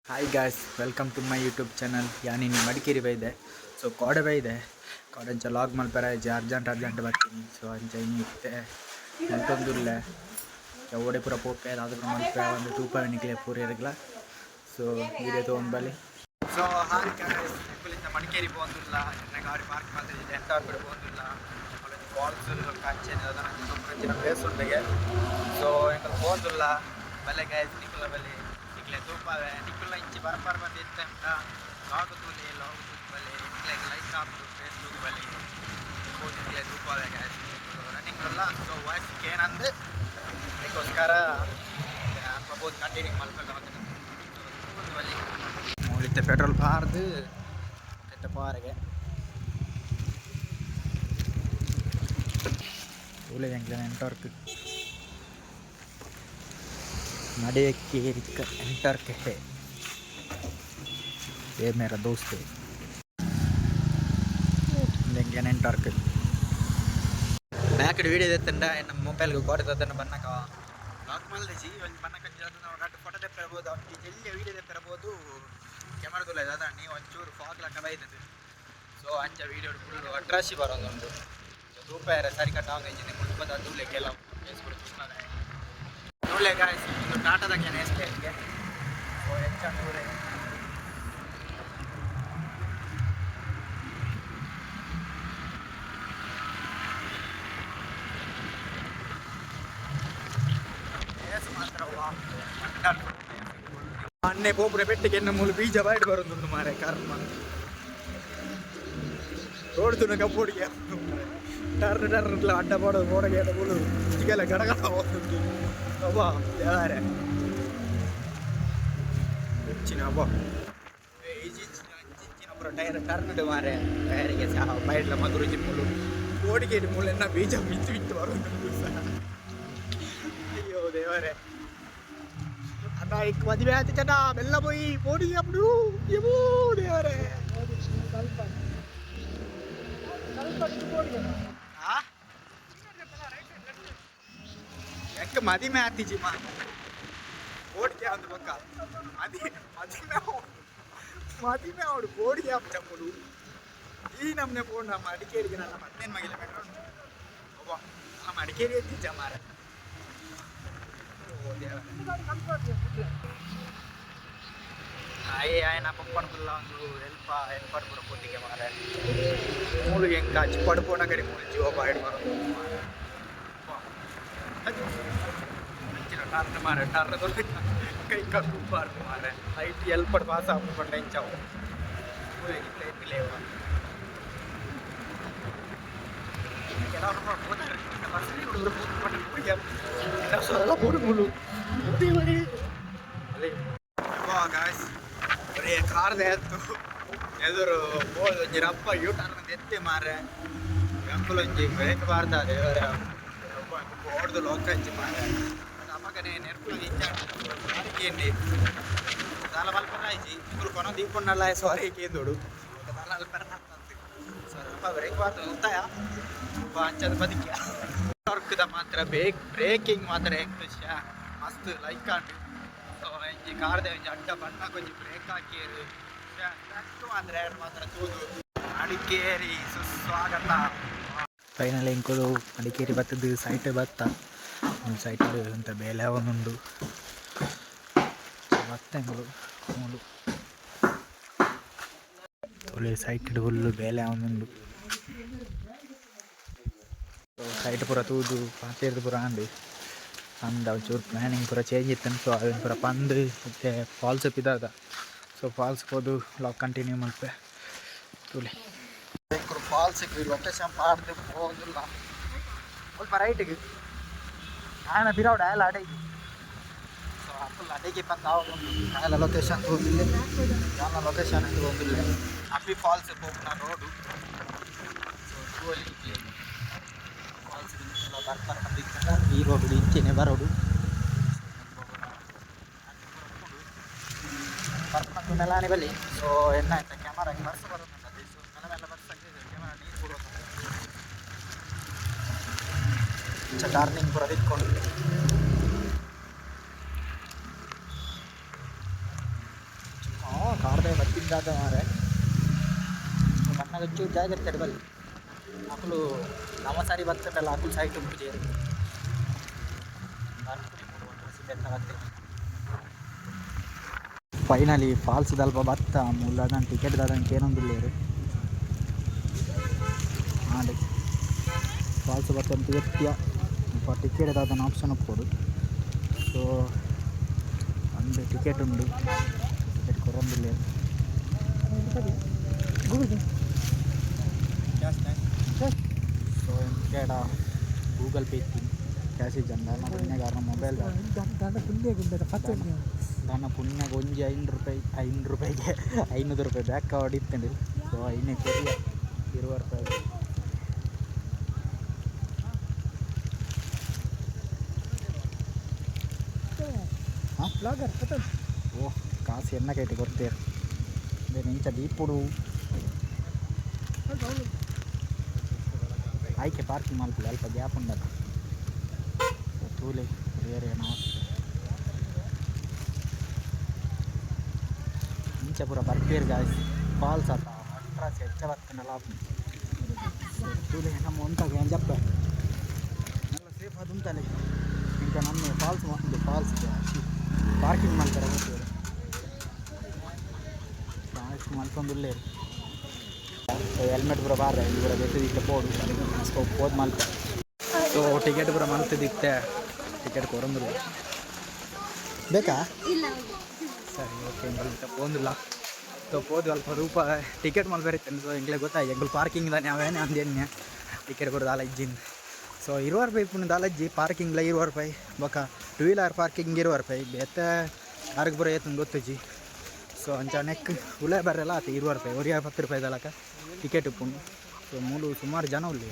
Hi guys, welcome to my YouTube channel. ಯಾನಿನಿ ಮಡಿಕೇರಿ ಬೈದೆ. So ಕೋಡೆ ಬೈದೆ ಕೋಡೆಂಚ ಲಾಗ್ ಮಲ್ಪರ ಅರ್ಜೆಂಟ್ ಬರ್ತೀನಿ. ಸೊ ಅಂಚ ಇನ್ನಿತ್ತೆ ಎಂಟೊಂದುಲ್ಲೆ ಓಡೆ ಪೂರ ಪೋಪೆ ಅದು ಮಲ್ಪೆ ಒಂದು ಟೂಪ ನಿಕ್ಲೆ ಪೂರ ಇರಗ್ಲ. ಸೊ ವೀಡಿಯೋ ತೊಗೊಂಡು ಬಲ್ಲಿ. ಸೊ ಹಾಯ್ ಗಾಯ್ಸ್, ಇಪ್ಪಲಿಂದ ಮಡಿಕೇರಿ ಹೋಗಿಲ್ಲ, ಗಾಡಿ ಪಾರ್ಕ್ ಮಾಡಿದೆ, ಎಂಟಾರ್ ಕಡೆ ಹೋಗಿಲ್ಲ. ಫಾಲ್ಸ್ ಕಾಂಚೇನೆ ಅದನ್ನ ಪ್ಲೇಸ್ ಉಂಟೆಗೆ. ಸೊ ಎಂತ ಹೋಗಿಲ್ಲ ಬಲೆ ಗಾಯ್ಸ್, ನಿಕ್ಕಲ ಬಲೆ ನಿಕ್ಲೆ ತೂಪಾವೆ ನಿಕ್ಕಲ ಇಂಚಿ ಬರಪಾರ ಬಂದು ಇತ್ತ ಉಂಟ ಲಾಗ್ ತೂಲಿ ಬಲೆ ನಿಕ್ಲೆಗೆ ಲೈಕ್ ಹಾಕು ಫೇಸ್ಬುಕ್ ಬಲೆ ನಿಕ್ಲೆ ತೂಪಾವೆ ಗಾಯ್ಸ್ ರನ್ನಿಂಗ್ ಅಲ್ಲ. ಸೊ ವಾಯ್ಸ್ಗೆ ಏನಂದು ಅದಕ್ಕೋಸ್ಕರ ಪ್ರಬೋದ್ ಕಂಟಿನ್ಯೂ ಮಲ್ಪಲ್ಲ ಬಲಿ ಮೂಲಿತ್ತೆ ಪೆಟ್ರೋಲ್ ಪಾರ್ದು ಕೆಟ್ಟ ಪಾರಿಗೆ ಊಳೆ ಎಂಟರ್ಕ್ मड़ेकेरिक एंटर्क है ये मेरा दोस्त है. एंटर्क बैक वीडियो तेंदा मोबाइल कोड बन्नक लाक मल्लेसी बन्नक फोटो तेप्पिरबहुदु जल्दी वीडियो तेप्पिरबहुदु कैमरा तुलेद अद ನೀವು ಒಂಚೂರು ಫಾಗ್ ಲಕ ಬೈದದು. ಸೊ ಅಂಚ ವಿಡಿಯೋ ಫುಲ್ ಅಟ್ರಾಸಿ ಬರೋದುಂಟು. ರೂಪಾಯಿ ಸರಿ ಕಟ್ಟಾಗ ಇಂಜಿನ ಮುಳ್ಪದ ದೂಲೆ ಕೆಲವು ಫೇಸ್ಬುಕ್ ಚುನಾದ ನೋಡ್ಲೆ ಗಾಯ್ಸ್, ಇದು ಟಾಟಾದಾಗೇನೆ ಎಸ್ಟೇಟ್ಗೆ. ಸೊ ಹೆಚ್ಚ ನೂರೇ अन्ने पोपुरे पेट्टिगे मूल बीज बयट बरुंदुंडु मारे कर्म रोड कप्पोडिगे टर्न इट्ला अड्ड पडोदु पोडगे मूल इगेल गडगड पोतुंडु अब्बा यारे इच्चिन अब्बा इच्चिन पूरा टायर टर्न मारे टायर्गे सा बयट्ल मगुरुजि मूल पोडिगे मूल एन्न बीज मित्ति मित्ति बरुंदुंडु अय्यो देवरे अण्णा एक मದುವೆ ಆಯ್ತು ಜನ ಬೆಲ್ಲ పోయి పోడి అప్పుడు ఏమో దేవరే एक मदी में आती जी माँ बोर्ड क्या अंदर बक्का मदी में और बोर्ड क्या चप्पलू ಈ ನಮ್ಮನೆ ಫೋನ್ ನಮ್ಮ ಅಡಿಕೇರಿಗೆ ನನ್ನ 15 ಮಗಿಲೆ ಮೆಟ್ರೋ ಒಬ್ಬ ನಮ್ಮ ಅಡಿಕೇರಿ ಎತ್ತಿ ಜಮಾರೆ आए आए ना पप्पन कुल्ला हेल्पर पूरा पोतिगे मारे मूल इंका पड़पोना करी मूल जीव बाइट मारो टर्न मारे टर्न तो कई का ऊपर मारे लाइट हेल्पर पास आप पर नहीं जाओ पूरे कितने मिले हुआ क्या ना बहुत है बस नहीं उड़ पड़ गया क्या सारा पूरे मूल होती है अरे वाह गाइस अरे कार दे तो ಎದುರು ಬೋಲ್ ರಪ್ಪ ಯೂ ಟರ್ನ್ ಎತ್ತಿ ಮಾರೆ ಅಂಕುಲ್ ಒಂಜಿ ಬ್ರೇಕ್ ಬಾರ್ದ ದೇವರ ಓಡ್ದು ಲೋಕಂಜಿ ಮಾರೆ ನಮಗನೆ ನೆರ್ಪುಲ ಇಂಜಿ ದಾಲ ಮಲ್ಪನಾಯ್ಜಿ ಇಬ್ರು ಕೊನ ದೀಪಣ್ಣಲ್ಲ ಸಾರಿ ಕೇಂದೋಡು ದಾಲ ಅಲ್ಪರ ಸೊ ರಪ್ಪ ಬ್ರೇಕ್ ಬಾರ್ದ ಉತ್ತಾಯ ಅಂಚದ ಬದಿಕ್ಯ ಟಾರ್ಕ್ದ ಮಾತ್ರ ಬ್ರೇಕಿಂಗ್ ಮಾತ್ರ ಹೆಂಗ್ ವಿಷಯ ಮಸ್ತ್ ಲೈಕ್ ಆಂಡು. ಸೊ ಒಂಜಿ ಕಾರ್ದ ಒಂಜಿ ಅಡ್ಡ ಬಣ್ಣ ಕೊಂಚ ಬ್ರೇಕ್ ಹಾಕಿರು ಅಂದ್ರೆ ಮಾತ್ರ ತೂದು ಅಡಿಕೇರಿ ಸುಸ್ವಾಗತ. ಫೈನಲ್ ಎಂಕುಲು ಅಡಿಕೇರಿ ಬತ್ತದು ಸೈಟ್ ಬತ್ತ ಒಂದು ಸೈಟ್ ಅಂತ ಬೇಲೆ ಅವನುಂಡು ಬತ್ತೆಂಗಳು ಮೂಲು ತೊಳೆ ಸೈಟ್ ಫುಲ್ಲು ಬೇಲೆ ಅವನುಂಡು. ಸೈಟ್ ಪೂರ ತೂದು ಪಾತೇರ್ದು ಪೂರ ಆಂಡು ಅಂದ ಒಂಚೂರು ಪ್ಲ್ಯಾನಿಂಗ್ ಪೂರ ಚೇಂಜ್ ಇತ್ತಂತ. ಸೊ ಅದನ್ನು ಪೂರ ಪಂದು ಮತ್ತೆ ಫಾಲ್ಸ್ ಪಿದಾದ. ಸೊ ಫಾಲ್ಸ್ ಹೋದು ಲಾಗ್ ಕಂಟಿನ್ಯೂ ಮಲ್ಪೆ ತುಲಿ ಫಾಲ್ಸ್ ಲೊಕೇಶನ್ ಪಾಡ್ದು ಹೋಗಿಲ್ಲ ಸ್ವಲ್ಪ ರೈಟಿಗೆ ನಾನು ಬಿರೋಡ ಎಲ್ಲ ಅಡೆಗೆ. ಸೊ ಫುಲ್ ಅಡೆಗೆ ಬಂದು ಎಲ್ಲ ಲೊಕೇಶನ್ ಹೋಗಿಲ್ಲ ನಾನು ಲೊಕೇಶನ್ ಅಂತ ಹೋಗಿಲ್ಲ. ಅಪ್ಪಿ ಫಾಲ್ಸ್ ಹೋಗ್ನ ರೋಡು. ಸೊ ಟೂಲಿ ಫಾಲ್ಸ್ ಬರ್ತಾರೆ ಬಂದಿತ್ತು ಈ ರೋಡು ಇಂಚಿನೇ ಬರೋಡು ಬರ್ಕೊಂಡು ನೆಲಾನೆ ಬಲ್ಲಿ. ಸೊ ಎನ್ನ ಆಯ್ತಾ ಕ್ಯಾಮರಾಗಿ ಬರ್ಸ ಬರೋದು ಸೊ ನೆಲ ಬರ್ಸಾಗಿದೆ ಕ್ಯಾಮರಾ ನೀರು ಕೊಡೋದು ಟರ್ನಿಂಗ್ ಪೂರ ದಿಕ್ಕೊಂಡು ಕಾರ್ದೆ ಬತ್ತಿಂದಾದ ಮಾರೆ ಮಣ್ಣಗಚ್ಚು ಜಾಗ್ರತೆ ಬಲ್ಲಿ ಮಕ್ಕಳು ನಮ್ಮ ಸಾರಿ ಬರ್ತಲ್ಲ ಆಕಳು ಸೈಟ್ ಮುಗಿದೇ ಫೈನಲಿ ಫಾಲ್ಸ್ ದಲ್ಪ ಬತ್ತ ಮುಲ್ಲ ಅದನ್ನು ಟಿಕೆಟ್ ದಾದಂಗೆ ಏನೊಂದಿಲ್ಲ ಹಾಂ ಫಾಲ್ಸ್ ಬತ್ತಂತ ಎತ್ತಿಯ ಟಿಕೆಟ್ ದಾದನ ಆಪ್ಷನ್ ಒಪ್ಪೋಡು ಸೊ ಒಂದು ಟಿಕೆಟ್ ಉಂಡು ಟಿಕೆಟ್ ಕೊರೊಂದಿಲ್ಲ ಸೊ ಎಂಕೇಡ ಗೂಗಲ್ ಪೇ ಇತ್ತೀನಿ ಕ್ಯಾಶ್ ಇಜ್ಜಂಡ ನನ್ನ ಪುಣ್ಯಗಾರನ ಮೊಬೈಲ್ ನನ್ನ ಪುಣ್ಯಾಗ ಒಂಜಿ ₹500ಗೆ 500 ರೂಪಾಯಿ ಬ್ಯಾಕ್ ಹೊಡಿತ್ತಂಡು ಸೊ ಐನೇ ಕೊರಿಯ ₹20 ಹಾಂ ಓ ಕಾಸು ಎನ್ನ ಕೈಟಿ ಕೊಡ್ತೇವೆ ಅದೇ ನಿಂಚ ದೀಪುಡು ಆಯ್ಕೆ ಪಾರ್ಕಿಂಗ್ ಮಾಡ್ತೀವಿ ಅಲ್ಪ ಗ್ಯಾಪ್ ಉಂಡಲ್ಲ ತೂಲೆ ಬೇರೆ ನಮಸ್ತೆ ಇಂಚ ಪೂರ ಬರ್ಪೇರು ಗಾಯ್ಸ್ ಫಾಲ್ಸ್ ಆತ ಅಟ್ರಾಸಿ ಹೆಚ್ಚ ಬರ್ತನಲ್ಲ ತೂಲೆ ನಮ್ಮ ಉಂಟಾಗ ಎಂಜಪ್ಪ ಎಲ್ಲ ಸೇಫ್ ಅದು ಉಂಟಲ್ಲ ಇಂಕ ನಮ್ಮ ಫಾಲ್ಸ್ ಒಂದು ಫಾಲ್ಸ್ ಪಾರ್ಕಿಂಗ್ ಮಾಡ್ತಾರೆ ಹೋಗ್ತೇವೆ ಮಲ್ಕೊಂಡುಲ್ಲೇ ಹೆಲ್ಮೆಟ್ ಪೂರ ಬಾರ ಇವರ ಬೆತ್ತದಿಕ್ಕೆ ಪೋಡು ಸ್ಕೋಪ್ ಹೋದ್ ಮಲ್ಪೆ ಸೊ ಟಿಕೆಟ್ ಪೂರ ಮಲ್ತದಿತ್ತೆ ಟಿಕೆಟ್ ಕೊಡಂಗಿಲ್ಲ ಬೇಕಾ ಸರಿ ಓಕೆ ಪೋಂದಿಲ್ಲ ಸೊ ಪೋದು ಅಲ್ಪ ರೂಪಾಯಿ ಟಿಕೆಟ್ ಮಲ್ ಬರೀತೇನೆ ಸೊ ಎಂಗ್ಲೇ ಗೊತ್ತಾಯಿ ಎಂಗ್ಳು ಪಾರ್ಕಿಂಗ್ ದಾನೆ ಅವೇನೇ ಅಂದೇನೆ ಟಿಕೆಟ್ ಕೊಡೋದು ಆಲಜ್ಜಿನ ಸೊ ₹20 ಪುಣ್ಯದ ಆಲಜ್ಜಿ ಪಾರ್ಕಿಂಗ್ಲ ₹20 ಬೊಕ್ಕ 2 ವೀಲರ್ ಪಾರ್ಕಿಂಗ್ ₹20 ಬೇತ ಆರ್ಗೆ ಬರೋ ಏತಂದು ಗೊತ್ತಜ್ಜಿ ಸೊ ಅಂಚ ನೆಕ್ ಉಳೆ ಬರಲ್ಲ ಆತ ₹20 ₹10 ದಲಕ ಟಿಕೆಟ್ ಉಪ್ಪುಂಡು ಸೊ ಮೂಲು ಸುಮಾರು ಜನ ಉಳ್ಳಿ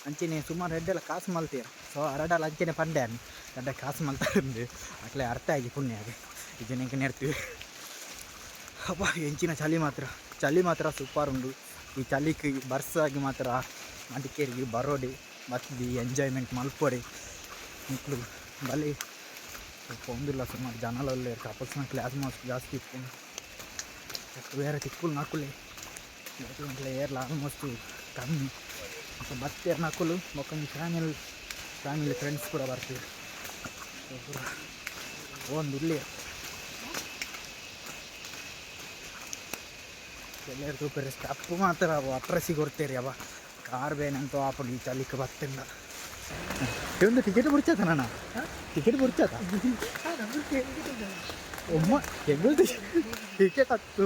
ಅಂಚೆನೆ ಸುಮಾರು ಎಡ್ಡೆಲ್ಲ ಕಾಸು ಮಲ್ತೀರ ಸೊ ಅರಡಲ್ಲ ಅಂಚೆನೆ ಪಂಡೆ ಅನ್ನು ಎಡ್ಡೆ ಕಾಸು ಮಲ್ತಾರಂದು ಅಟ್ಲೆ ಅರ್ಥ ಆಗಿ ಪುಣ್ಯ ಆಗಿ ಈ ಜನಕ್ಕೆ ನೆಡ್ತೀವಿ ಅಪ್ಪ ಹೆಂಚಿನ ಚಳಿ ಮಾತ್ರ ಸೂಪರ್ ಉಂಡು ಈ ಚಳಿಗೆ ಬರ್ಸಾಗಿ ಮಾತ್ರ ಮಡಿಕೇರಿಗೆ ಬರೋಡಿ ಮತ್ತು ಎಂಜಾಯ್ಮೆಂಟ್ ಮಲ್ಪೊಡಿ ಮಕ್ಕಳು ಬಲಿ ಸ್ವಲ್ಪ ಒಂದಿಲ್ಲ ಸುಮಾರು ಜನಲಲ್ಲೇ ಕಪಲ್ಸ್ನ ಕ್ಲಾಸ್ ಮಾಸ್ಟ್ ಜಾಸ್ತಿ ಇತ್ತು ಬೇರೆ ತಿಕ್ಕುಲು ನಕ್ಕುಲೆ ಏರ್ಲ ಆಲ್ಮೋಸ್ಟ್ ಕಮ್ಮಿ ಮತ್ತು ಬರ್ತೇರು ನಕ್ಕುಲು ಮಕ್ಕಳು ಫ್ಯಾಮಿಲಿ ಫ್ರೆಂಡ್ಸ್ ಕೂಡ ಬರ್ತೀವಿ ಒಂದು ಇಲ್ಲಿ ಎಲ್ಲರೂ ತೂಪೇರಿ ಸ್ಟೆಪ್ಪು ಮಾತ್ರ ಅಟ್ರಸಿ ಕೊಡ್ತೇರಿ ಅವ ಕಾರ್ ಬೇನಂತೂ ಆಪಡು ಈ ಚಲಿಕ್ಕೆ ಬರ್ತಿಲ್ಲ ಒಂದು ಟಿಕೆಟ್ ಬಿಡ್ಚಾತ ನಾನು ಟಿಕೆಟ್ ಬಿಡ್ಚಾತ ಒಮ್ಮ ಹೆಂಗ್ ಟಿಕೆಟ್ ಹತ್ತು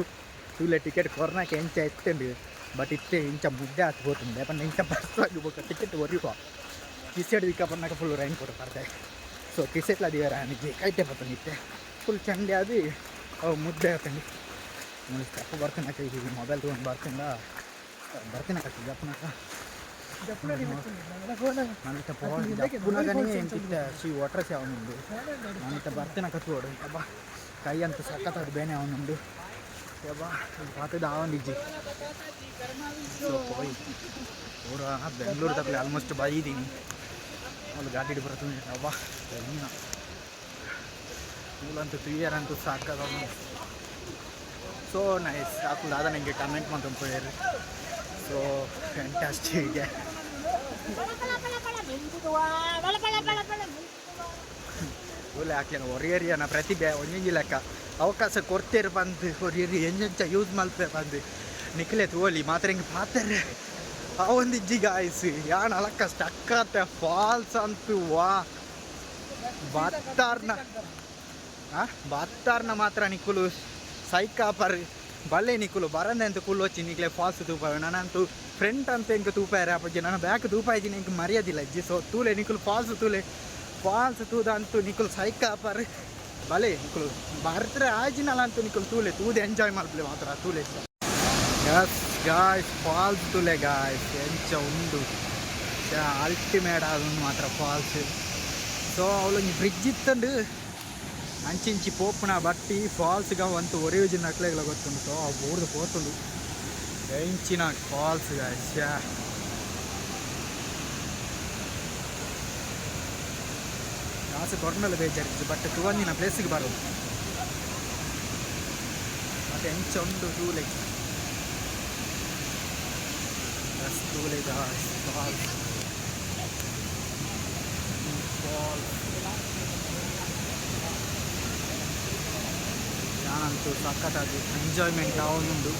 ತೂಲೆ ಟಿಕೆಟ್ ಕೊರೋನಾಕ್ಕೆ ಎಂಚ ಎತ್ತಂಡು ಬಟ್ ಇತ್ತೆ ಇಂಚ ಮುದ್ದೆ ಹತ್ಬೋತುಂಡೆ ಪಂಡ ಇಂಚ ಬಸ್ ಆಗಿಬೋಕ ಟಿಕೆಟ್ ಒರಿಯುವ ಕಿಸೆಡ್ ದಿಕ್ಕ ಪನ್ನಕ ಫುಲ್ ರೈನ್ ಕೊಡ್ತಾರೆ ಸೊ ಕಿಸೆಟ್ಲ ದಿವರ ನಿಜ ಕೈಟೆ ಬರ್ತಂಡು ಇತ್ತೆ ಫುಲ್ ಚಂಡೆ ಅದು ಅವು ಮುದ್ದೆ ಹಾಕಂಡು ನೋಡಿ ಸ್ಟೆಪ್ ಬರ್ತೀನಕ್ಕ ಈಗ ಮೊಬೈಲ್ ತೊಗೊಂಡು ಬರ್ತೀನಕ್ಕ ಜಪ್ಪನಕ್ಕ ನನ್ನಿತ್ತ ಜಪ್ಪುನಾಗನೇ ಎಂತಿದ್ದೆ ಶ್ರೀ ಒಟ್ರಸಿ ಅವನೊಂದು ನನ್ನಿತ್ತ ಬರ್ತೀನಕ್ಕ ತೋಡು ಅಬ್ಬ ಕೈ ಅಂತ ಸಕ್ಕತ್ತದು ಬೇನೆ ಅವನೊಂದು ಅಬ್ಬ ಪಾತದ ಆವಂದಿಜ್ಜಿ ಸೊ ಹೋಯ್ ಪೂರ ಬೆಂಗಳೂರು ತಪ್ಪಲೆ ಆಲ್ಮೋಸ್ಟ್ ಬೈದೀನಿ ಅಲ್ಲಿ ಗಾಡಿ ಹಿಡಿ ಬರ್ತದೆ ಅಬ್ಬ ಇನ್ನ ಮೂಲಂತೂ 2 ಇಯರ್ ಅಂತೂ ಸಾಕದ ಸೊ ನೈಸ್ ಹಾಕುದು ಆದ ನನಗೆ ಕಮೆಂಟ್ ಮಾಡ್ಕೊಂಡು ಸೊ ಫ್ಯಾಂಟಾಸ್ಟಿಕ್ ಒಳ್ಳೆ ಹಾಕ್ಲೇನ ಹೊರಿಯರಿಯನ ಪ್ರತಿಭೆ ಒಂಜಿ ಲೆಕ್ಕ ಅವಕಾಶ ಕೊಡ್ತೇರು ಬಂದು ಹೊರಿಯರಿ ಎಂಜೆಂಚ ಯೂಸ್ ಮಲ್ಪೆ ಬಂದು ನಿಖಲೆ ತೋಲಿ ಮಾತ್ರ ಹಿಂಗೆ ಪಾತ್ರೆ ಆ ಒಂದು ಇಜ್ಜಿ ಗಾಯಿಸಿ ಯಾಣ ಅಲಕ್ಕ ಸ್ಟಕ್ಕಾತೆ ಫಾಲ್ಸ್ ಅಂತೂ ವಾ ಬಾತ್ತಾರ್ನ ಮಾತ್ರ ನಿಕ್ಕುಲು ಸೈಕಾಪರ್ ಬಲ್ಲೆ ನಿಕ್ಕುಲು ಬರಂದೆ ಅಂತ ಕುಲ್ಲು వచ్చి ನಿಕ್ಲೆ ಫಾಲ್ಸ್ ತೂಪಾವೆ ನಾನಂತೂ ಫ್ರೆಂಟ್ ಅಂತ ಇಂಕ ತೂಪಾಯ್ರೆ ಅಪ್ಪಜ್ಜಿ ನನ್ನ ಬ್ಯಾಕ್ ತೂಪಾಯ್ಜಿನ ಇಂಕ ಮರ್ಯಾದಿಲ್ಲ ಅಜ್ಜಿ ಸೊ ತೂಲೆ ನಿಕ್ಕುಲು ಫಾಲ್ಸ್ ತೂದ ಅಂತೂ ನಿಕ್ಕುಲು ಸೈಕಾಪರ್ ಬಲೆ ನಿಕ್ಕುಲು ಬರ್ತಾರೆ ಆಜಿನಲ್ಲ ಅಂತೂ ನಿಕ್ಕುಲು ತೂದೆ ಎಂಜಾಯ್ ಮಾಡ್ಲಿ ಮಾತ್ರ ತೂಲೆ ಯಸ್ ಗಾಯ್ಸ್ ಫಾಲ್ಸ್ ತೂಲೆ ಗಾಯ್ಸ್ ಎಂಚ ಉಂಡು ಅಲ್ಟಿಮೇಟ್ ಆದೊಂದು ಮಾತ್ರ ಫಾಲ್ಸ್ ಸೊ ಅವಳೊಂದು ಬ್ರಿಡ್ಜ್ ಇತ್ತಂಡು ಅಂಚಿಂಚಿ ಪೋಪುನ ಬಟ್ಟಿ ಫಾಲ್ಸ್ಗೆ ಅಂತೂ ಒರೆಯುಜಿನ ನಕ್ಲೆಗಳ ಗೊತ್ತುಂಟು ಸೊ ಆ ಬೋರ್ದು ಪೋತುಂಡು ಎಂಚಿನ ಫಾಲ್ಸ್ ಗಾಯ್ಸ್ ಕಾಸು ಕೊರನಲ್ಲ ಬೇಜಾರಿತ್ತು ಬಟ್ ತೂವಂದಿನ ಪ್ಲೇಸಿಗೆ ಬರೋದು ಮತ್ತು ಹೆಂಚ ಉಂಟು ತೂಲೆ ತೂಲೆ ಜಾನಂತೂ ಸಖತ್ತಾಗಿ ಎಂಜಾಯ್ಮೆಂಟ್ ಅವನುಂಡು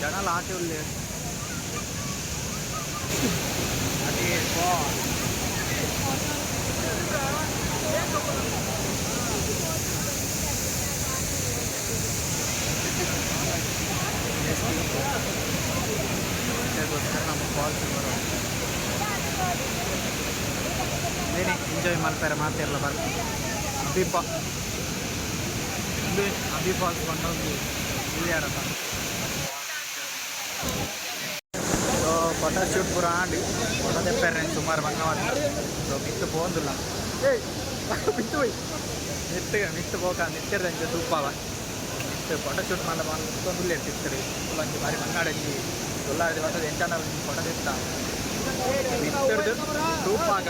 ಜನಲ ಆಟೆ ಉಳ್ಳೆ ಅದೇ ಫಾಲ್ ನಮ್ಮ ಫಾಲ್ಸ್ ಬರೋ ಏನೇ ಎಂಜಾಯ್ ಮಾಡ್ತಾರೆ ಮಾತಿರಲ್ಲ ಬರ್ತೀನಿ ಅಬ್ಬಿ ಫಾಲ್ಸ್ ಕೊಂಡೋಗಿ ಇಲ್ಲಿ ಆಡತ್ತ ಸೊ ಫೋಟೋ ಶೂಟ್ ಪೂರ ಆಡಿ ಫೋಟೋ ತೆಪ್ಪಾರೆ ಸುಮಾರು ಬಂಗವಾದ ಸೊ ಮಿತ್ತು ಪೋಂದಿಲ್ಲ ಮಿತ್ತು ಹೋಯ್ ಮಿತ್ತು ಪೋಕ ನಿತ್ತಿರ್ದಂಗೆ ತೂಪಾವ ಮಿತ್ತು ಫೋಟೋ ಶೂಟ್ ಮಾಡ ಬಂದು ಇರ್ತಿರ್ತಾರೆ ಫುಲ್ ಬಾರಿ ಬಂಗಾಡಜ್ಜಿ ಸೊಲ್ಲಾಡಿ ಬರ್ತದೆ ಎಂಟನ ಫೋಟೋ ತೆತ್ತ ಮಿತ್ತರ್ದು ತೂಪಾಗ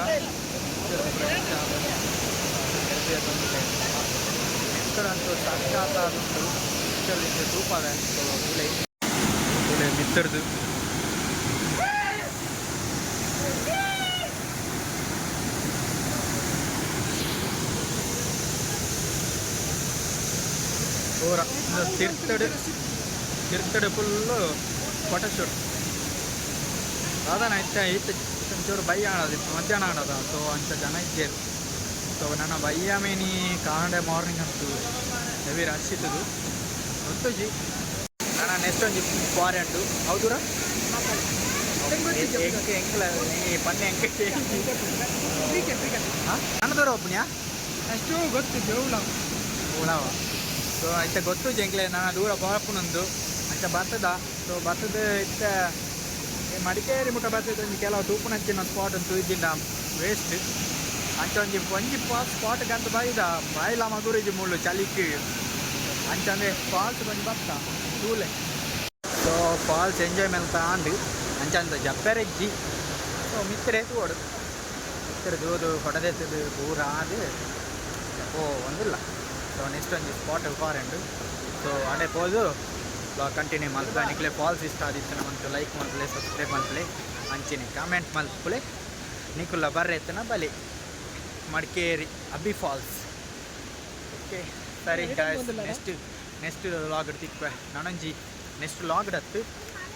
ಮಿತ್ತರಂತೂ ಸಕ್ಕತ್ತಾದುಂಟು ಮಿತ್ತರ್ದಿಂದ ತೂಪಾಗ ಮಿತ್ತರ್ದು ಪೂರ ತಿರ್ತಡು ಫುಲ್ಲು ಫೋಟೋ ಶೂಟ್ ಅದಾನ ಇತ್ತು ಒಂಚೂರು ಬೈ ಆಡೋದು ಮಧ್ಯಾಹ್ನ ಆಡೋದು ಸೊ ಅಂಚ ಜನ ಇದ್ದೇರು ಸೊ ನನ್ನ ಬಯ್ಯ ಮೇನಿ ಕಾಂಡೆ ಮಾರ್ನಿಂಗ್ ಅಂತೂ ಹೆವಿ ರಶ್ ಇದ್ದದು ಗೊತ್ತುಜಿ ನಾನು ನೆಕ್ಸ್ಟ್ ಒಂದು ಫಾರೆಂಟು ಹೌದೂರ ಹೆಂಗಿಲ್ಲ ನೀ ಬನ್ನಿ ಹೆಂಗೆ ಹಾಂ ನನ್ನದೂರ ಒಬ್ಬನ್ಯಾ ಅಷ್ಟು ಗೊತ್ತಿದ್ದು ಉಳವ ಸೊ ಆಯ್ತ ಗೊತ್ತು ಜಂಗ್ಲೆ ನಾನು ದೂರ ಬಾಪುನೊಂದು ಅಂಚ ಬರ್ತದ ಸೊ ಬರ್ತದ ಇತ್ತ ಮಡಿಕೇರಿ ಮುಟ್ಟ ಬರ್ತದೆ ಕೆಲವು ತೂಪುನಂಚಿನ ಸ್ಪಾಟ್ ಅಂತೂ ಇದ್ದಿಲ್ಲ ವೇಸ್ಟ್ ಅಂಚ ಒಂಜಿ ಸ್ಪಾಟ್ಗೆ ಅಂತ ಬಾಯಿಲ ಮಗುರಿಜಿ ಮುಳ್ಳು ಚಲಿಕ್ಕೆ ಅಂಚಂದ್ರೆ ಫಾಲ್ಸ್ ಬಂದು ಬರ್ತಾ ತೂಲೆ ಸೊ ಫಾಲ್ಸ್ ಎಂಜಾಯ್ ಮೇಲೆ ತಾಂಡು ಅಂಚಂದ ಜಪ್ಪೆರೆಜ್ಜಿ ಸೊ ಮಿತ್ತರೆ ತೋಡು ಮಿತ್ತರೆ ದೂದು ಕೊಡದೆತ್ತದು ಪೂರ ಆದು ಓ ಒಂದಿಲ್ಲ ಸೊ ನೆಕ್ಸ್ಟ್ ಒಂದು ಸ್ಪಾಟ್ ಫಾರೆಂಡು ಸೊ ಅಡೆ ಪೋದು ಕಂಟಿನ್ಯೂ ಮಲ್ಪೆ ನಿಕ್ಲೆ ಫಾಲ್ಸ್ ಇಷ್ಟ ಆದಿತ್ತು ನಮ್ಮಂತೂ ಲೈಕ್ ಮಲ್ಪಲೆ ಸಬ್ಸ್ಕ್ರೈಬ್ ಮಲ್ಪಲೆ ಅಂಚಿನಿ ಕಾಮೆಂಟ್ ಮಲ್ಪಲೆ ನಿಕುಲ್ಲ ಬರ್ರೆತ್ತನ ಬಲಿ ಮಡಿಕೇರಿ ಅಬ್ಬಿ ಫಾಲ್ಸ್ ಓಕೆ ಸರಿ ಗಾಯ್ಸ್ ನೆಕ್ಸ್ಟ್ ಲಾಗ್ ತಿಕ್ವೆ ನಾನೊಂಜಿ ನೆಕ್ಸ್ಟ್ ಲಾಗ್ ಹತ್ತು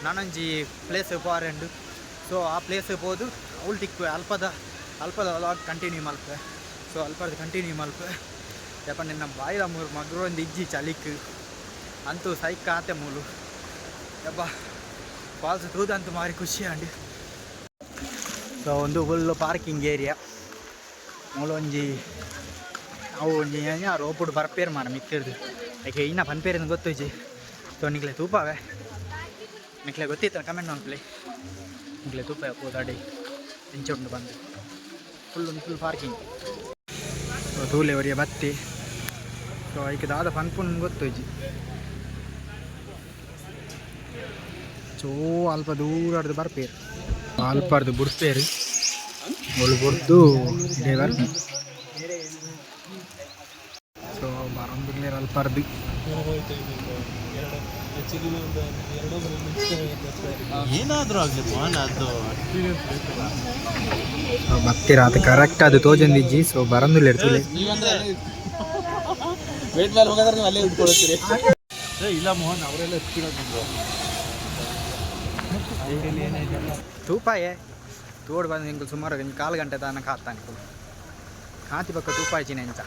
ನಾನೊಂಜಿ ಪ್ಲೇಸ್ ಫಾರೆಂಡು ಸೊ ಆ ಪ್ಲೇಸ್ ಹೋದು ಅವಳು ತಿಕ್ವೆ ಅಲ್ಪದ ಲಾಗ್ ಕಂಟಿನ್ಯೂ ಮಲ್ಪೆ ಸೊ ಅಲ್ಪದ ಕಂಟಿನ್ಯೂ ಮಲ್ಪೆ ಯಪ್ಪ ನಿನ್ನ ಬಾಯಿಲ ಮೂರು ಮಗರು ಒಂದು ಇಜ್ಜಿ ಚಲಿಕ್ ಅಂತೂ ಸೈಕ್ ಆತೆ ಮೂಲು ಯಪ್ಪ ಫಾಲ್ಸ್ ತೂದಂತೂ ಮಾರಿ ಖುಷಿ ಅಂಡಿ ಸೊ ಒಂದು ಫುಲ್ಲು ಪಾರ್ಕಿಂಗ್ ಏರಿಯಾ ಮೂಲ ಒಂಜಿ ಅವು ಒಂಜಿ ರೋಪುಡು ಬರ್ಪೇರು ಮಾರ ಮಿಕ್ಕಿರ್ದು ಯಾಕೆ ಇನ್ನ ಪನ್ಪೇರಿಂದ ಗೊತ್ತುಜಿ ಸೊ ನಿಕ್ಲೆ ತೂಪಾವೆ ನಿಕ್ಲೆ ಗೊತ್ತಿತ್ತ ಕಮೆಂಟ್ ಮಾಡ್ಲಿ ನಿಕ್ಲೆ ತೂಪ ಹೋದಾಡಿ ಇಂಚೆ ಉಂಡು ಬಂದು ಫುಲ್ ಪಾರ್ಕಿಂಗ್ ತೂಲೆ ಅವರಿಗೆ ಬತ್ತಿ ಸೊ ಈಗ ದಾದ ಪನ್ಪುನ್ ಗೊತ್ತುಜಿ ಸೊ ಅಲ್ಪ ದೂರದ್ದು ಬರ್ಪೇರು ಅಲ್ಪರ್ದು ಬುಡ್ಪೇರು ಒಳು ಬುಡ್ದು ಇದೇ ಬರ್ತೀನಿ ಸೊ ಬರಂದು ಅಲ್ಪರ್ದು ಏನಾದರೂ ಆಗಲಿ ಅದು ಬರ್ತೀರ ಅದು ಕರೆಕ್ಟ್ ಅದು ತೋಜಂದಿಜ್ಜಿ ಸೊ ಬರಂದಿಲ್ಲ ಇರ್ತದೆ ವೇಟ್ ಮೇಲೆ ಹೋಗೋದ್ರೆ ನೀವು ಅಲ್ಲೇ ಇಟ್ಕೊಳ್ತೀರಿ ಇಲ್ಲ ಮೋಹನ್ ಅವರೆಲ್ಲ ಎತ್ಕೊಳ್ಳೋದು ತೂಪಾಯೇ ತೋಡು ಬಂದು ನಿಂಗೆ ಸುಮಾರು ಕಾಲು ಗಂಟೆ ತನಕ ಕಾತಾನೆ ಕಾತಿ ಪಕ್ಕ ತೂಪಾಯ್ಚಿನ ಎಂಚ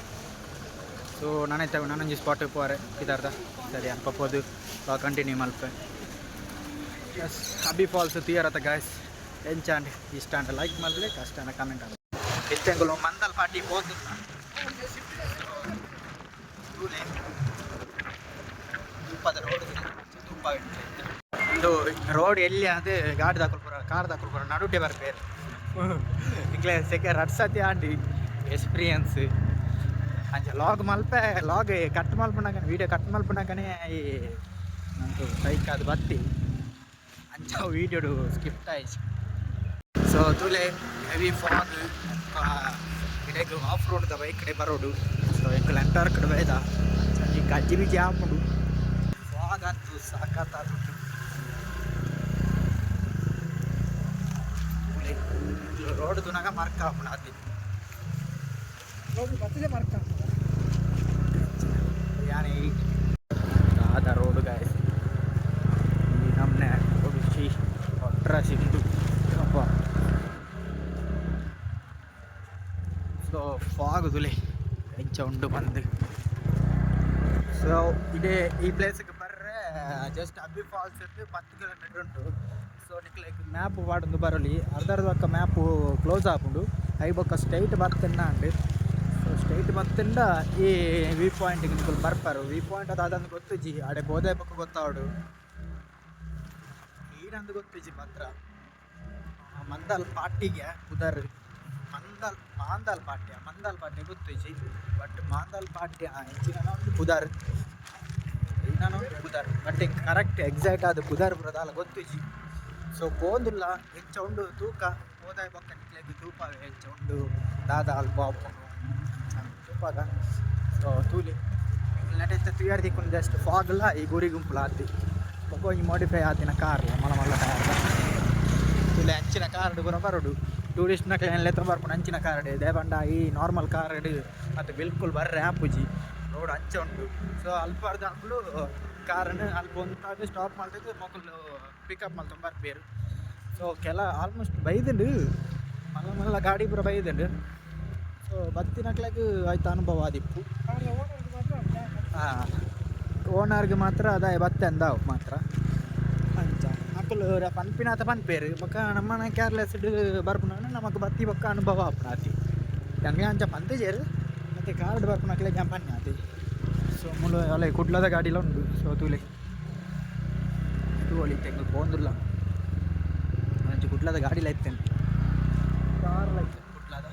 ಸೊ ನಾನೊಂದು ಸ್ಪಾಟಿಗೆ ಪೋರೆ ಇದಾರ್ದ ಸರಿ ಅನ್ಪೋದು ಕಂಟಿನ್ಯೂ ಮಲ್ಪೆ ಎಸ್ ಅಬ್ಬಿ ಫಾಲ್ಸ್ ತೀಯರತ್ತ ಗಾಯ್ಸ್ ಎಂಚ ಅಂಡ್ ಇಷ್ಟ ಅಂತ ಲೈಕ್ ಮಾಡಲಿ ಕಷ್ಟ ಅಂತ ಕಮೆಂಟ್ ಅಂತ ಇಷ್ಟೆಂಗುಲು ಮಂದಲ್ ಪಾಟಿ ಹೋದ ಒಂದು ರೋಡ್ ಎಲ್ಲಿ ಅದೇ ಗಾಡಿ ದಾಕಲ್ಪುರ ಕಾರ್ ದಾಕಲ್ಪುರ ನಡುಟೆ ಬರ್ಬೇರು ಈಗಲೇ ಸೆಕೆಂಡ್ ರಡ್ಸತಿ ಆಂಡಿ ಎಕ್ಸ್ಪೀರಿಯನ್ಸ್ ಅಂಚೆ ಲಾಗ್ ಮಲ್ಪೆ ಲಾಗ್ ಕಟ್ ಮಲ್ಪನಾಗ ವೀಡಿಯೋ ಕಟ್ ಮಲ್ಪನಾಗನೇ ಈ ನಂದು ಬೈಕ್ ಅದು ಬತ್ತಿ ಅಂಚ ವೀಡಿಯೋಡು ಸ್ಕಿಫ್ಟ್ ಆಯ್ತು ಸೊ ತುಲೆ ಹೆವಿ ಫಾಗ್ ಇಡೆಗ್ ಆಫ್ ರೋಡ್ದ ಬೈಕ್ ಕಡೆ ಬರೋಡು ಸೊ ಎಂಕಲ್ ಎಂಟರ್ ಕಡೆ ಬೇದ ಸಂಜೆ ಗಜ್ಜಿ ಬಿಜಿ ಹಾಕೊಂಡು ಫಾಗ್ ಅಂತ ಸಾಕಾಗ್ತದೆ. ರೋಡ್ ತುನಾಗ ಮಾರ್ಕ್ ಆಪಣ ಅದು ಯಾನೇ ಆದ ರೋಡ್ ಗಾಯ ಈ ನಮ್ಮನೆ ಒಡಿಸಿ ಒಟ್ರ ಸಿಂಧು ಅಪ್ಪ. ಸೊ ಫಾಗುದುಲೆ ಹೆಂಚ ಉಂಡು ಬಂದು. ಸೊ ಇದೇ ಈ ಪ್ಲೇಸ್ಗೆ ಬರ್ರೆ ಜಸ್ಟ್ ಅಬ್ಬಿ ಫಾಲ್ಸ್ ಇದ್ದು 10 ಕಿಲೋಮೀಟರ್ ಉಂಟು. ಸೊ ನಿಕ್ ಲೈಕ್ ಮ್ಯಾಪ್ ವಾಡೊಂದು ಬರಲಿ ಅರ್ಧರ್ಧ ಪಕ್ಕ ಮ್ಯಾಪು ಕ್ಲೋಸ್ ಆಪುಂಡು ಐ ಬೊಕ್ಕ ಸ್ಟ್ರೈಟ್ ಬರ್ತೇನೆ ಅಂಡು. ಸೊ ಸ್ಟ್ರೈಟ್ ಬತ್ತಿಂದ ಈ ವ್ಯೂ ಪಾಯಿಂಟಿಗೆ ನಿಕ್ಕಲು ಬರ್ಪಾರು. ವ್ಯೂ ಪಾಯಿಂಟ್ ಅದಂದು ಗೊತ್ತುಜಿ ಅಡೆ ಬೋದೆ ಪಕ್ಕ ಗೊತ್ತಾವಡು ಈನಂದು ಗೊತ್ತುಜಿ ಮಾತ್ರ ಮಂದಲ್ ಪಾಟಿಗೆ ಉದರ್ ಮಾಂದಲ್ ಪಾಟ್ಯ ಗೊತ್ತುಜಿ. ಬಟ್ ಮಾಂದಲ್ ಪಾಟ್ಯ ಹೆಚ್ಚಿನ ಉದರ್ ಇನ್ನೂ ಉದರ್ ಬಟ್ ಕರೆಕ್ಟ್ ಎಕ್ಸಾಕ್ಟ್ ಅದು ಉದರ್ ಬರೋದಲ್ಲ ಗೊತ್ತುಜಿ. ಸೊ ಬೋಂದುಲ್ಲ ಹೆಚ್ಚ ಉಂಡು ತೂಕ ಹೋದಾಯ ಪಕ್ಕ ನಿಕ್ಲೆಗೆ ತೂಪವೇ ಹೆಚ್ಚ ಉಂಡು ದಾದ ಅಲ್ಪ ತೂಪಾಗ. ಸೊ ತೂಲಿ ನಟೆತ್ತ ತುಯಾರ್ ದಿಕ್ಕೊಂಡು ಜಸ್ಟ್ ಫಾಗಲ್ಲ ಈ ಗುರಿ ಗುಂಪುಲ ಆತಿ ಬೊಕ್ಕ ಈ ಮಾಡಿಫೈ ಆದಿನ ಕಾರ್ಲ ಮಲ್ಲ ಕಾರ್ಲ ತುಲೆ ಅಂಚಿನ ಕಾರ್ಡ್ ಕೂಡ ಬರೋಡು ಟೂರಿಸ್ಟ್ನ ಕ್ಲೈನ್ ಎತ್ರ ಬರ್ಕೊಂಡು ಅಂಚಿನ ಕಾರ್ಡ್ ದೇವಂಡ ಈ ನಾರ್ಮಲ್ ಕಾರ್ಡ್ ಮತ್ತು ಬಿಲ್ಕುಲ್ ಬರ್ರೆ ಆಪುಜಿ ರೋಡ್ ಅಂಚ ಉಂಟು. ಸೊ ಅಲ್ಪ ಅರ್ಧಗಳು ಕಾರಣ ಅಲ್ಪ ಒಂದು ಸ್ಟಾಪ್ ಮಾಡ್ತಿದ್ದು ಮಕ್ಕಳು ಪಿಕಪ್ ಮಾಡ್ಕೊಂಡು ಬರ್ಬೇರು. ಸೊ ಆಲ್ಮೋಸ್ಟ್ ಬೈದಂಡು ಮಲ್ಲ ಗಾಡಿ ಪೂರ ಬೈದಂಡು. ಸೊ ಬತ್ತಿನಕ್ಲಾಗ ಆಯ್ತು ಅನುಭವ ಆದಿಪ್ಪು. ಹಾಂ ಓನರ್ಗೆ ಮಾತ್ರ ಅದಾಯ ಬತ್ತೆ ಅಂದಾವು ಮಾತ್ರ ಅಂಚ ಮಕ್ಕಳು ಪನ್ಪಿನಾಥ ಪನ್ಪೇರು ಬೊಕ್ಕ ನಮ್ಮನ ಕೇರ್ಲೆಸ್ ಬರ್ಪುನ ನಮಗೆ ಬತ್ತಿ ಬೊಕ್ಕ ಅನುಭವ ಆಪುನಾತಿ ನನಗೆ ಅಂಚ ಪಂತೇಜೇರು ಮತ್ತು ಕಾರ್ಡ್ ಬರ್ಪುನಕ್ಲೆ ಜಂಪನ್ನೆ ಆತಿ. ಸೊ ಮುಳು ಅಲ್ಲ ಕುಡ್ಲದ ಗಾಡಿಲ ಉಂಡು. ಸೊ ತೂಲೆ ತೂಲಿ ತೆಂಗು ಬೋಂದುಲ್ಲ ಅಂಚೆ ಕುಡ್ಲದ ಗಾಡಿಲ ಇತ್ತೇನೆ ಕಾರ್ಲ ಕುಡ್ಲದ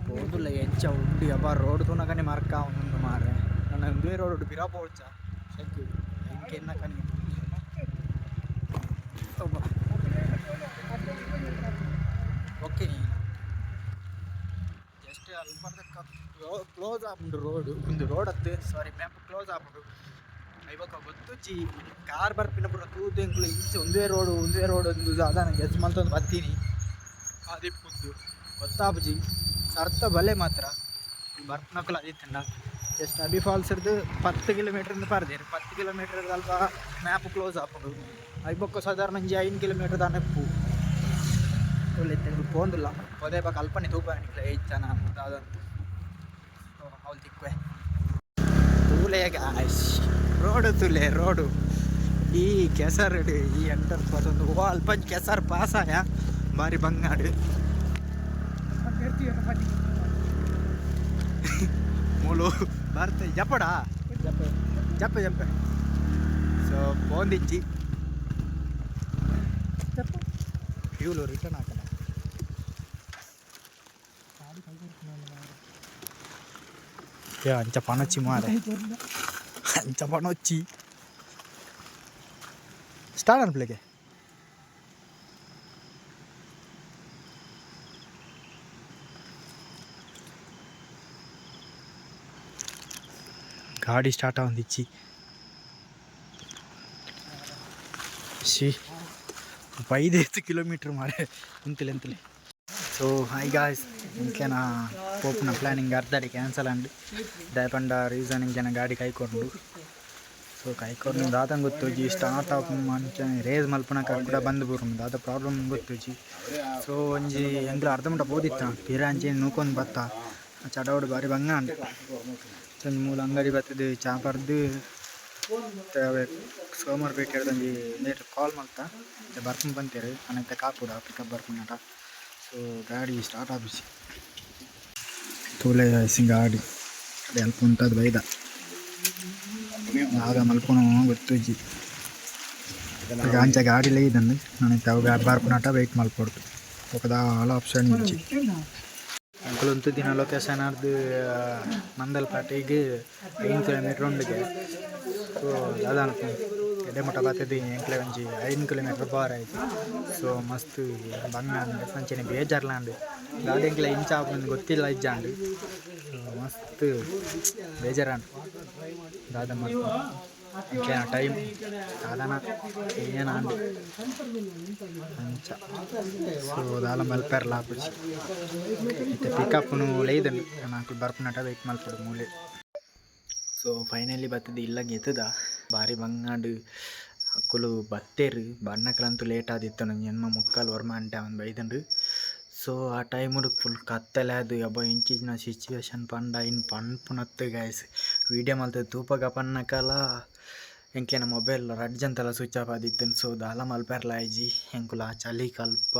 ಬೋಂದುಲ್ಲ ಎಂಚ ಉಂಡು ಅಬ್ಬ ರೋಡ್ ತುನಗನೆ ಮಾರ್ಕ ಉಂಡು ಮಾರೆ ನನ್ನ ಒಂದೇ ರೋಡ್ ಬಿರಾ ಬೋಡ್ಚ ಶಕ್ತಿ ಹೆಂಗೆ ಕನಿ ಓಕೆ ಜಸ್ಟ್ ಅಲ್ಪರ್ದಕ್ಕ ಕ್ಲೋಸ್ ಆಪುಂಡು ಒಂದು ರೋಡ್ ಹತ್ತು ಸಾರಿ ಮ್ಯಾಪ್ ಕ್ಲೋಸ್ ಆಪುಂಡು ಇವಾಗ ಗೊತ್ತುಚ್ಚಿ ಕಾರ್ ಬರ್ಪಿನ ಪುರ ತೂತೆಂಕ್ಲು ಇಂಚೆ ಒಂದೇ ರೋಡ್ ಒಂದು ಅದ ಗೆಸ್ ಮಲ್ತೊಂದು ಬತ್ತೀನಿ ಅದಿಪ್ಪುದ್ದು ಗೊತ್ತಾಪುಜಿ ಸರ್ತ ಬಲೆ ಮಾತ್ರ ಬರ್ಪನಕ್ಕಲು ಅದಿತ್ತಂಡ ಜಸ್ಟ್ ಅಬಿ ಫಾಲ್ಸ್ ಇರ್ದು 10 ಕಿಲೋಮೀಟ್ರಿಂದ ಪರ್ದೇರು 10 ಕಿಲೋಮೀಟರ್ ಅಲ್ಪ ಮ್ಯಾಪ್ ಕ್ಲೋಸ್ ಆಪುಂಡು ಐಬೊಕ್ಕ ಸಾಧಾರಣ 5 ಕಿಲೋಮೀಟರ್ ದಾನೆಪ್ಪು ಒಳ್ಳೆ ತೆಗೆದು ಪೋಂದಿಲ್ಲ ಪೊದೆ ಬಾ ಕಲ್ಪನೆ ತೂಪ ಅನಿಕ್ಲ 8 ಜನ ಅದಂತ ಅವಳು ತಿಕ್ವೆ ತೂಲೆ ಗಾಯ್ಸ್ ರೋಡು ಈ ಕೆಸರು ಈ ಎಂಟರ್ ಅದೊಂದು ಅಲ್ಪಂಚ್ ಕೆಸರು ಪಾಸಾಯ ಬಾರಿ ಬಂಗಾಡು ಮೂಲು ಬರ್ತೆ ಜಪ್ಪಡ ಜಪ್ಪೆ ಸೊ ಪೋಂದಿಚ್ಚಿ ಫ್ಯೂಲು ರಿಟರ್ನ್ ಹಾಕಲ್ಲ ಅಂಚ ಪಣಚ್ಚಿ ಮಾರೆ ಅಂಚ ಪಣೊಚ್ಚಿ ಸ್ಟಾರ್ಟ್ ಅನ್ಪ್ಲೆಗೆ ಗಾಡಿ ಸ್ಟಾರ್ಟ್ ಆವಂದಿಚ್ಚಿ ಶಿ 5 ಕಿಲೋಮೀಟ್ರ್ ಮಾರೆ ಎಂತಲೇ. ಸೊ ಹೈ ಗಾಯ್ಸ್ ಇಂಕೇನ ಪೋಪುನ ಪ್ಲ್ಯಾನಿಂಗ್ ಅರ್ಧಡಿ ಕ್ಯಾನ್ಸಲ್ ಅಂಡ್ ದಯಪಂಡ ರೀಸನಿಂಗ್ ಜನ ಗಾಡಿ ಕೈಕೊಂಡು ಸೊ ಕೈಕೊಂಡು ದಾದಂಗೆ ಗೊತ್ತೋಜಿ ಸ್ಟಾರ್ಟ್ ಆಫ್ ಮಂಚ ರೇಸ್ ಮಲ್ಪನಕ ಕೂಡ ಬಂದು ಬರೋದು ದಾದ ಪ್ರಾಬ್ಲಮ್ ಗೊತ್ತೋಜಿ. ಸೊ ಒಂಜಿ ಎಂಗ್ಲ ಅರ್ಧ ಮುಟ ಬೋದಿತ್ತ ಪಿರಾಂಚಿ ನೂಕೊಂಡು ಬತ್ತ ಚಡವಡು ಬಾರಿ ಬಂಗ ಅಂಡು ಚಂದ ಮೂಲ ಅಂಗಡಿ ಬರ್ತದೆ ಚಾ ಪರ್ದು ಸೋಮವಾರಪೇಟೆ ಹಿಡ್ದಂಗೆ ಲೇಟ್ ಕಾಲ್ ಮಾಡ್ತಾ ಬರ್ಕೊಂಡು ಬಂತೇರಿ ನನಗೆ ಕಾಪುಡ ಪಿಕಪ್ ಬರ್ಕೊಂಡ. ಸೊ ಗಾಡಿ ಸ್ಟಾರ್ಟ್ ಆಗಿಸಿ ತೋಲೆ ಸಿಂಗ ಗಾಡಿ ಅದೇ ಅಲ್ಪ ಉಂಟದು ಬೈದ ಆಗ ಮಲ್ಪೋಣ ಗೊತ್ತುಜ್ಜಿ ಈಗ ಅಂಚೆ ಗಾಡಿಲೇ ಇದ್ದಂದು ನನಗೆ ಅವು ಬರ್ಪುನಾಟ ವೆಯ್ಟ್ ಮಲ್ಪೊಡ್ತು ఒకదా ಆಲ್ ಆಪ್ಷನ್ ಇಜ್ಜಿ ಅಂಕಲಂತೂ ದಿನ ಲೊಕೇಶನ್ ಆಡ್ದು ಮಂದಲ್ಪಾಟಿಗೆ 5 ಕಿಲೋಮೀಟ್ರ್ ಉಂಡಿಗೆ. ಸೊ ಅದಾನ ಎಡೆ ಮಠ ಬರ್ತದೆ ಎಂಕ್ಲೆ ಒಂಜಿ 5 ಕಿಲೋಮೀಟ್ರ್ ಬಾರ್ ಆಯ್ತು. ಸೊ ಮಸ್ತ್ ಬಂಗ ಸಂಚನೆ ಬೇಜಾರ್ಲಾಂಡು ಗಾಡಿ ಎಂಕ್ಲೆ ಇಂಚ ಗೊತ್ತಿಲ್ಲ ಇಜ್ಜಾಂಡು ಮಸ್ತ್ ಬೇಜಾರಾಂಡು. ದಾದ ಮಲ್ಪನ ಟೈಮ್ ದಾದನ ಏನ ಅಂಚ ಸೊ ದಾಲ ಮಲ್ಪೆರ್ಲ ಆಪುಜಿ ಇತ್ತೆ ಪಿಕಪ್ನು ಲೇದನು నాకు ಬರ್ಪುನಟ ವೆಯ್ಟ್ ಮಲ್ಪಡು ಮೂಲೆ. ಸೊ ಫೈನಲಿ ಬರ್ತದೆ ಇಲ್ಲ ಗೆತ್ತದ ಭಾರಿ ಬಂಗಾಂಡು ಅಕ್ಕುಲು ಬತ್ತೇರು ಬಣ್ಣಕ್ಕಲಂತೂ ಲೇಟ್ ಆದಿತ್ತು ನನ್ನ ಜನ್ಮ ಮುಕ್ಕಾಲು ವರ್ಮ ಅಂಟೆ ಅವನು ಬೈದಂಡು. ಸೊ ಆ ಟೈಮುಡು ಫುಲ್ ಕತ್ತಲೆ ಅದು ಅಬ್ಬ ಇಂಚಿನ ಸಿಚುವೇಶನ್ ಪಂಡ ಇನ್ನು ಪನ್ಪುನತ್ತು ಗಾಯ್ಸ್ ವೀಡಿಯೋ ಮಲ್ತದ್ದು ತೂಪಗ ಪನ್ನಕಲ ಎಂಕ್ಲೆನ ಮೊಬೈಲ್ ರಡ್ಜಂತಲ ಸ್ವಿಚ್ ಆಫ್ ಆದಿತ್ತು. ಸೊ ದಾಲ ಮಲ್ಪೆರ್ಲ ಆಯ್ಜಿ ಎಂಕುಲ ಚಳಿ ಕಲ್ಪ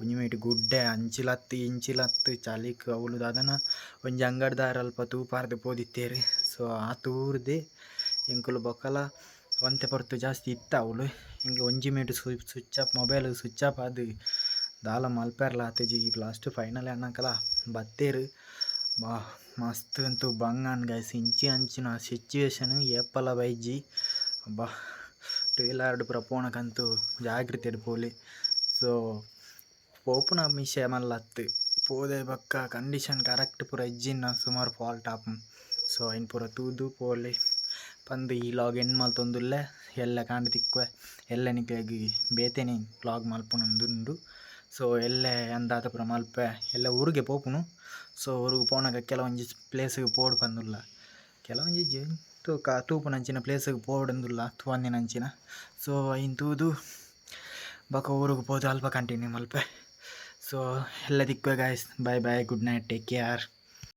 ಒಂಜಿ ಮೀಟ್ ಗುಡ್ಡೆ ಇಂಚಿಲತ್ತು ಚಳಿಕ್ ಅವಳು ದಾದನ ಒಂಜಿ ಅಂಗಡ್ದಾರ ಅಲ್ಪ ತೂಪಾರ್ದು ಪೋದಿತ್ತೇರು. ಸೊ ಆ ತೂರ್ದೆ ಎಂಕುಲು ಬೊಕ್ಕಲ ಒಂತೆ ಪೊರ್ತು ಜಾಸ್ತಿ ಇತ್ತ ಅವಳು ಹಿಂಗೆ ಒಂಜಿ meet switch off mobile switch off ಅದು ದಾಲ ಮಲ್ಪೆರ್ಲ ಆತಜಿ ಲಾಸ್ಟ್ ಫೈನಲ್ ಅನ್ನಕಲ ಬತ್ತೇರು ಬಾ ಮಸ್ತ್ ಅಂತೂ ಬಂಗಾನ್ ಗೈಸ್ ಇಂಚಿನ ಸಿಚುವೇಶನ್ ಏಪಲ ಬೈಜಿ ಬಾ ಟೇಲಾರ್ಡ್ ಪೂರ ಪೋಣಕಂತೂ ಜಾಗ್ರತೆ ಪೋಲಿ. ಸೊ ಪೋಪುನ ಮಿಷೆ ಮಲ್ಲತ್ತು ಪೋದೆ ಬಕ್ಕ ಕಂಡೀಷನ್ ಕರೆಕ್ಟ್ ಪೂರ ಇಜ್ಜಿನ ಸುಮಾರು ಫಾಲ್ಟ್ ಆಪು. ಸೊ ಐನ್ ಪೂರ ತೂದು ಪೋಲಿ ಪಂದು ಈ ಲಾಗ್ ಎಂಡ್ ಮಲ್ತೊಂದುಲ್ಲೆ ಎಲ್ಲ ಕಾಂಡು ತಿಕ್ಕುವೆ ಎಲ್ಲ ನಿಕ್ಲೆಗ್ ಬೇತೆನೆ ವ್ಲಾಗ್ ಮಲ್ಪುನೊಂದುಂಡು. ಸೊ ಎಲ್ಲೆ ಅಂದಾತ ಪೂರ ಮಲ್ಪೆ ಎಲ್ಲ ಊರಿಗೆ ಪೋಪುನು. ಸೊ ಊರಿಗೆ ಪೋನಾಗ ಕೆಲವೊಂಜಿ ಪ್ಲೇಸ್ಗೆ ಪೋಡು ಪಂದುಲ್ಲ ಕೆಲವೊಂಜಿ ತೂಪುನಂಚಿನ ಪ್ಲೇಸ್ಗೆ ಪೋಡಂದುಲ್ಲ ತೂವಂದಿನಂಚಿನ. ಸೊ ಐನ್ ತೂದು ಬಕ ಊರಿಗೆ ಪೋದು ಅಲ್ಪ ಕಂಟಿನ್ಯೂ ಮಲ್ಪೆ. ಸೊ ಎಲ್ಲ ತಿಕ್ಕುವೆ ಗಾಯ್ಸ್. ಬಾಯ್ ಬಾಯ್, ಗುಡ್ ನೈಟ್, ಟೇಕ್ ಕೇರ್.